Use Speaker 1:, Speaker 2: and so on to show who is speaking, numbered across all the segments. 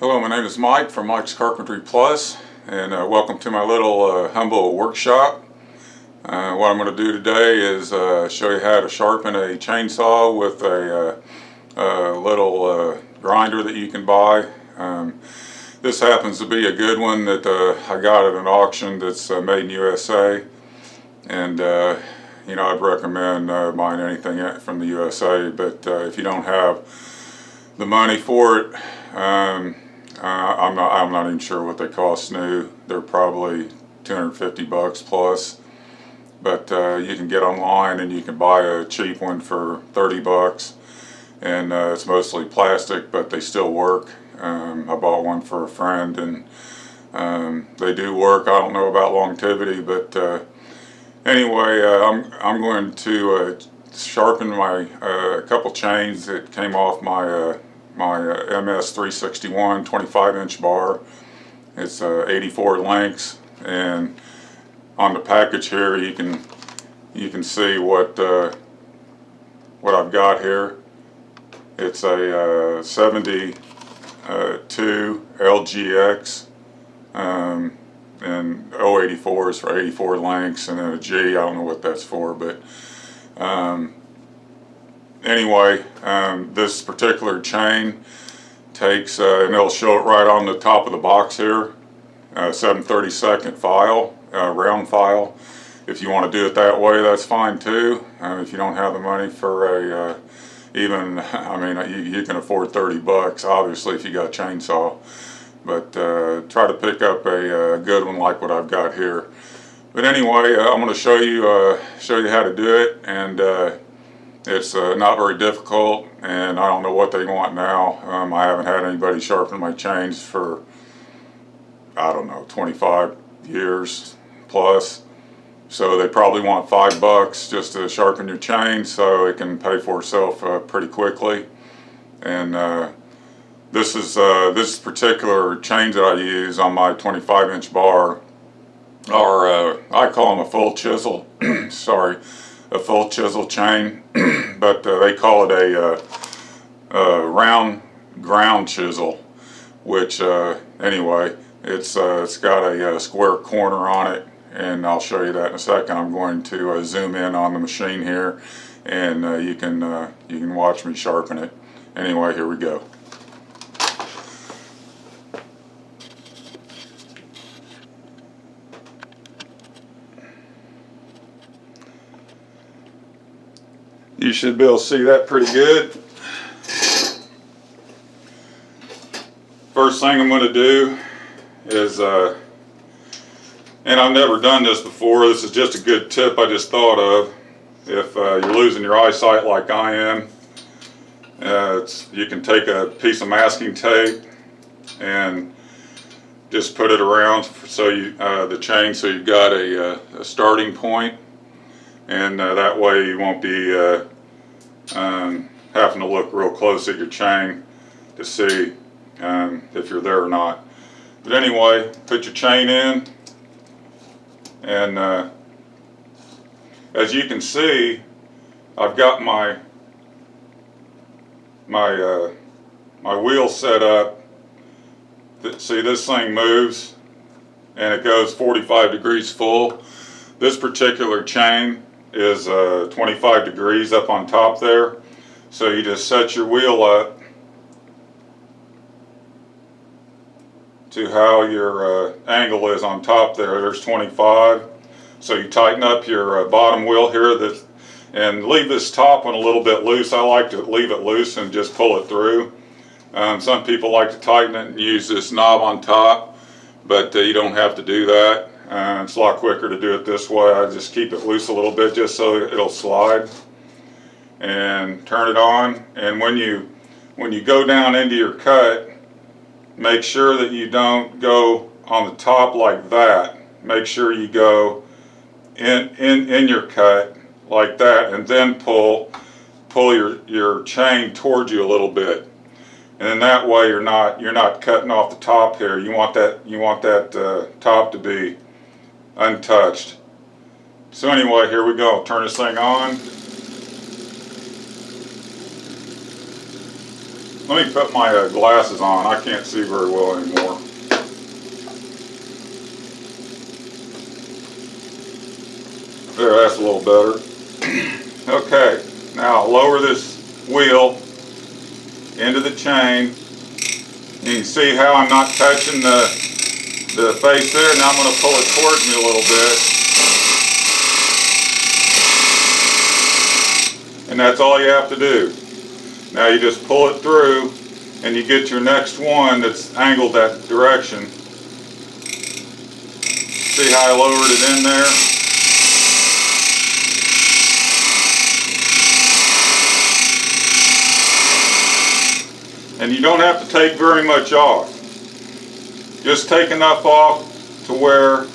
Speaker 1: Hello, my name is Mike from MikesCarpentryPlus, and welcome to my little humble workshop. What I'm going to do today is show you how to sharpen a chainsaw with a little grinder that you can buy. This happens to be a good one that I got at an auction that's made in USA, and you know, I'd recommend buying anything from the USA, but if you don't have the money for it, I'm not even sure what they cost new. They're probably 250 bucks plus, but you can get online and you can buy a cheap one for 30 bucks, and it's mostly plastic, but they still work. I bought one for a friend, and they do work. I don't know about longevity, but anyway, I'm going to sharpen my couple chains that came off my MS 361 25-inch bar. It's 84 lengths, and on the package here you can see what I've got here. It's a 72 LGX, and 084 is for 84 lengths, and then a G, I don't know what that's for, but anyway, this particular chain takes, and it'll show it right on the top of the box here, 7/32 file, round file. If you want to do it that way, that's fine too. If you don't have the money for a, even, I mean, you can afford 30 bucks, obviously, if you got a chainsaw. But try to pick up a good one like what I've got here. But anyway, I'm going to show you how to do it, and it's not very difficult, and I don't know what they want now. I haven't had anybody sharpen my chains for, I don't know, 25 years plus. So they probably want $5 just to sharpen your chain, so it can pay for itself pretty quickly. And this particular chains that I use on my 25-inch bar are, I call them a full chisel. Sorry. A full chisel chain, but they call it a round ground chisel, which anyway, it's got a square corner on it, and I'll show you that in a second. I'm going to zoom in on the machine here, and you can watch me sharpen it. Anyway, here we go. You should be able to see that pretty good. First thing I'm going to do is, and I've never done this before, this is just a good tip I just thought of. If you're losing your eyesight like I am, you can take a piece of masking tape and just put it around so the chain, so you've got a starting point, and that way you won't be having to look real close at your chain to see if you're there or not. But anyway, put your chain in, and as you can see, I've got my wheel set up. See, this thing moves and it goes 45 degrees full. This particular chain is 25 degrees up on top there, so you just set your wheel up to how your angle is on top there. There's 25, so you tighten up your bottom wheel here, and leave this top one a little bit loose. I like to leave it loose and just pull it through. Some people like to tighten it and use this knob on top, but you don't have to do that. It's a lot quicker to do it this way. I just keep it loose a little bit just so it'll slide, and turn it on. And when you go down into your cut, make sure that you don't go on the top like that. Make sure you go in your cut like that, and then pull your chain towards you a little bit. And then that way you're not cutting off the top here. You want that top to be untouched. So anyway, here we go. Turn this thing on. Let me put my glasses on. I can't see very well anymore. There, that's a little better. Okay, now lower this wheel into the chain. You can see how I'm not touching the face there. Now I'm going to pull it towards me a little bit. And that's all you have to do. Now you just pull it through and you get your next one that's angled that direction. See how I lowered it in there? And you don't have to take very much off. Just take enough off to where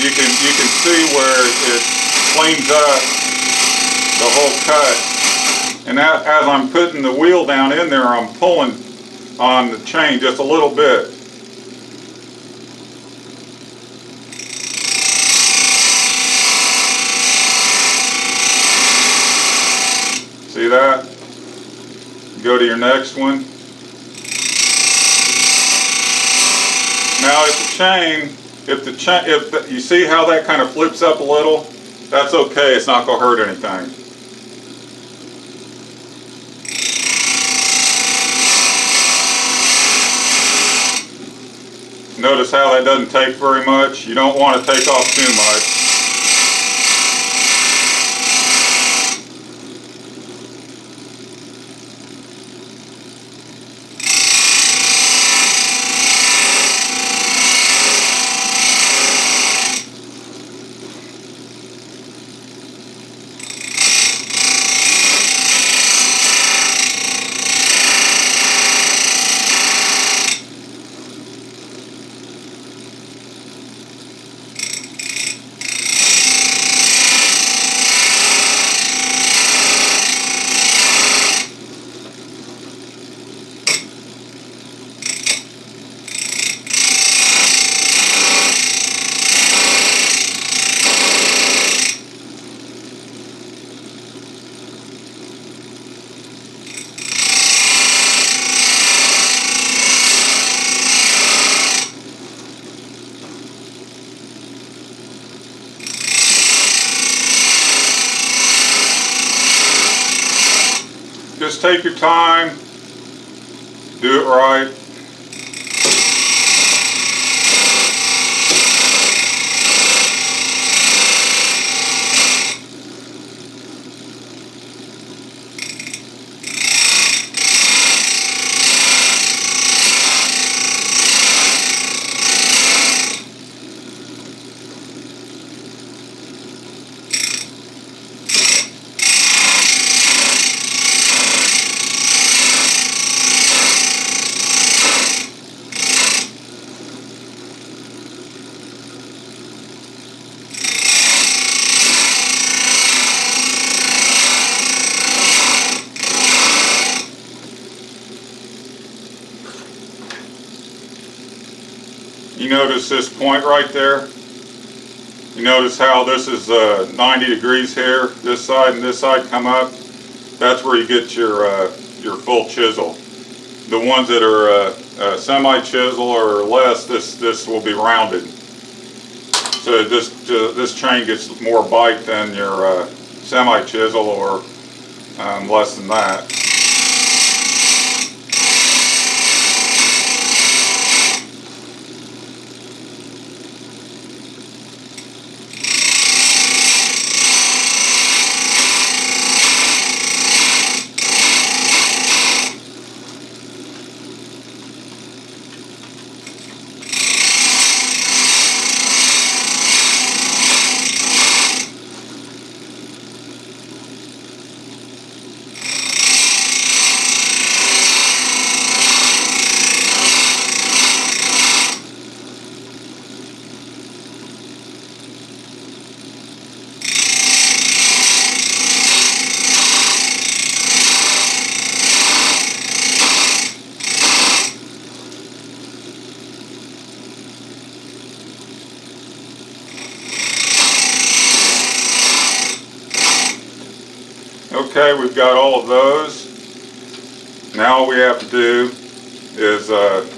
Speaker 1: you can see where it cleans up the whole cut. And as I'm putting the wheel down in there, I'm pulling on the chain just a little bit. See that? Go to your next one. Now if you see how that kind of flips up a little, that's okay. It's not going to hurt anything. Notice how that doesn't take very much. You don't want to take off too much. Just take your time, do it right. You notice this point right there? You notice how this is 90 degrees here, this side and this side come up? That's where you get your full chisel. The ones that are semi-chisel or less, this will be rounded. So this chain gets more bite than your semi-chisel or less than that. Okay, we've got all of those. Now all we have to do is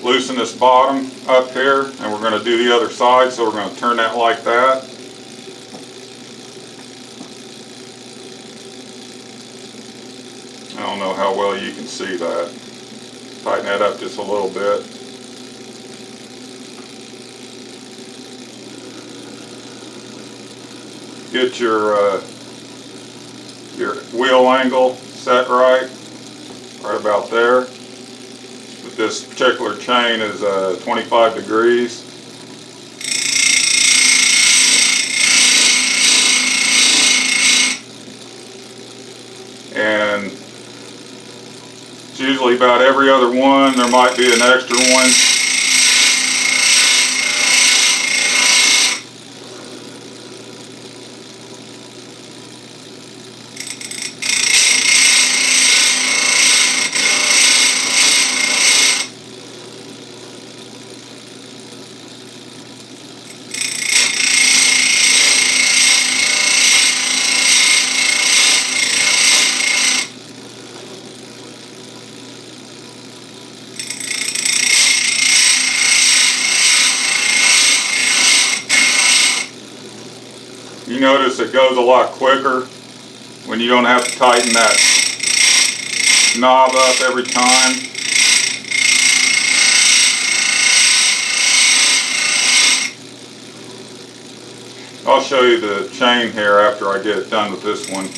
Speaker 1: loosen this bottom up here, and we're going to do the other side, so we're going to turn that like that. I don't know how well you can see that. Tighten that up just a little bit. Get your wheel angle set right about there. This particular chain is 25 degrees. And it's usually about every other one. There might be an extra one. You notice it goes a lot quicker when you don't have to tighten that knob up every time. I'll show you the chain here after I get it done with this one.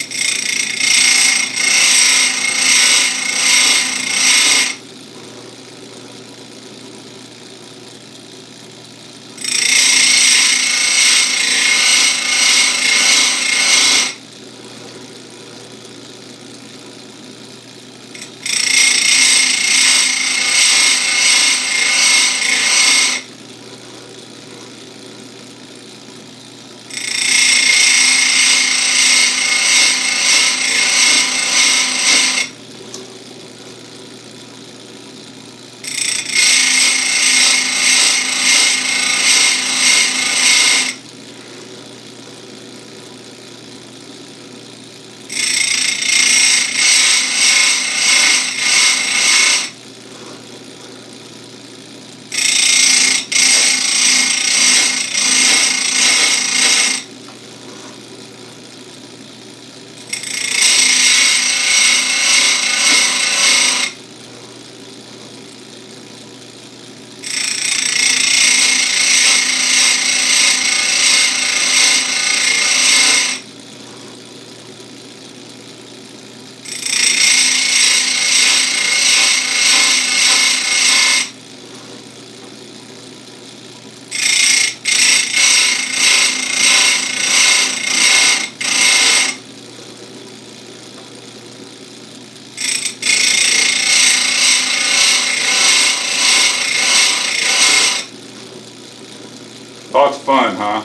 Speaker 1: Lots of fun, huh?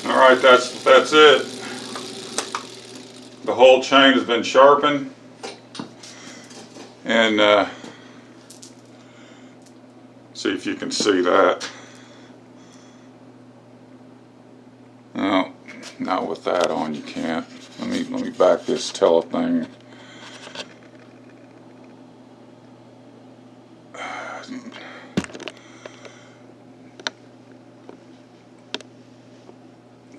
Speaker 1: All right, that's it. The whole chain has been sharpened, and see if you can see that. No, not with that on, you can't. Let me back this thing.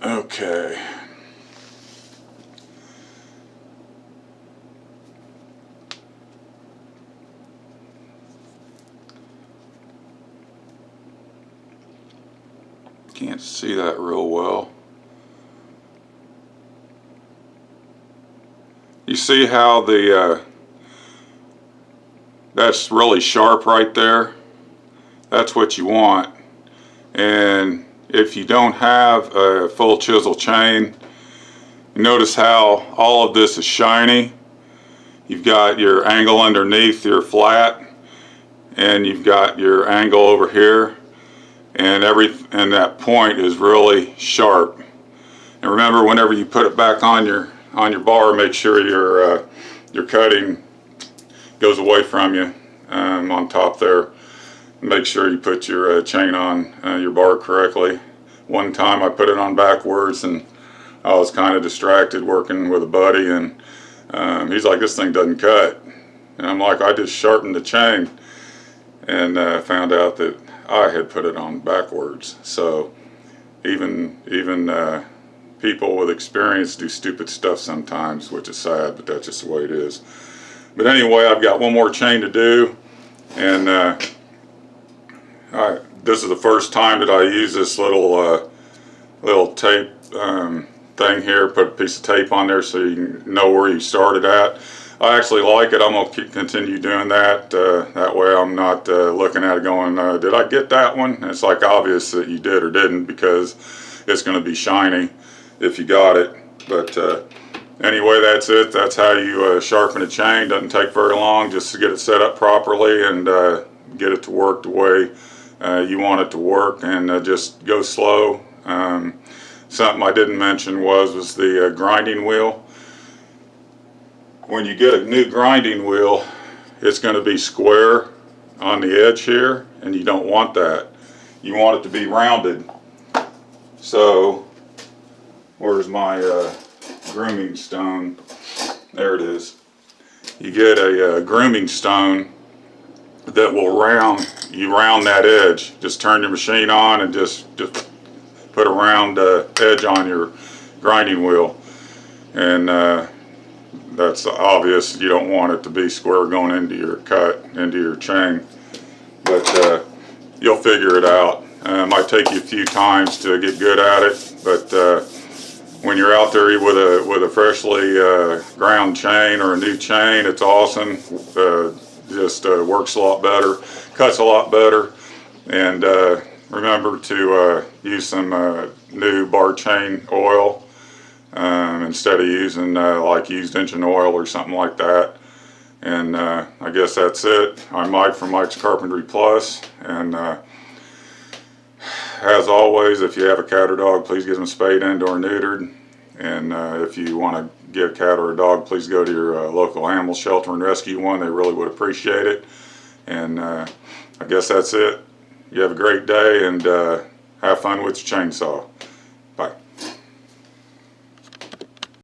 Speaker 1: Okay. Can't see that real well. You see how that's really sharp right there? That's what you want. And if you don't have a full chisel chain, you notice how all of this is shiny. You've got your angle underneath your flat, and you've got your angle over here, and that point is really sharp. And remember, whenever you put it back on your bar, make sure your cutting goes away from you on top there. Make sure you put your chain on your bar correctly. One time I put it on backwards, and I was kind of distracted working with a buddy, and he's like, "This thing doesn't cut." And I'm like, "I just sharpened the chain," and found out that I had put it on backwards. So even people with experience do stupid stuff sometimes, which is sad, but that's just the way it is. But anyway, I've got one more chain to do, and this is the first time that I use this little tape thing here. Put a piece of tape on there so you know where you started at. I actually like it. I'm going to continue doing that. That way I'm not looking at it going, did I get that one? And it's like obvious that you did or didn't, because it's going to be shiny if you got it. But anyway, that's it. That's how you sharpen a chain. Doesn't take very long just to get it set up properly and get it to work the way you want it to work, and just go slow. Something I didn't mention was the grinding wheel. When you get a new grinding wheel, it's going to be square on the edge here, and you don't want that. You want it to be rounded. So where's my grooming stone? There it is. You get a grooming stone that will round that edge. Just turn your machine on and just put a round edge on your grinding wheel, and that's obvious. You don't want it to be square going into your cut, into your chain, but you'll figure it out. Might take you a few times to get good at it, but when you're out there with a freshly ground chain or a new chain, it's awesome. Just works a lot better, cuts a lot better, and remember to use some new bar chain oil instead of using like used engine oil or something like that. And I guess that's it. I'm Mike from MikesCarpentryPlus, and as always, if you have a cat or dog, please get them spayed and or neutered. And if you want to get a cat or a dog, please go to your local animal shelter and rescue one. They really would appreciate it. And I guess that's it. You have a great day, and have fun with your chainsaw.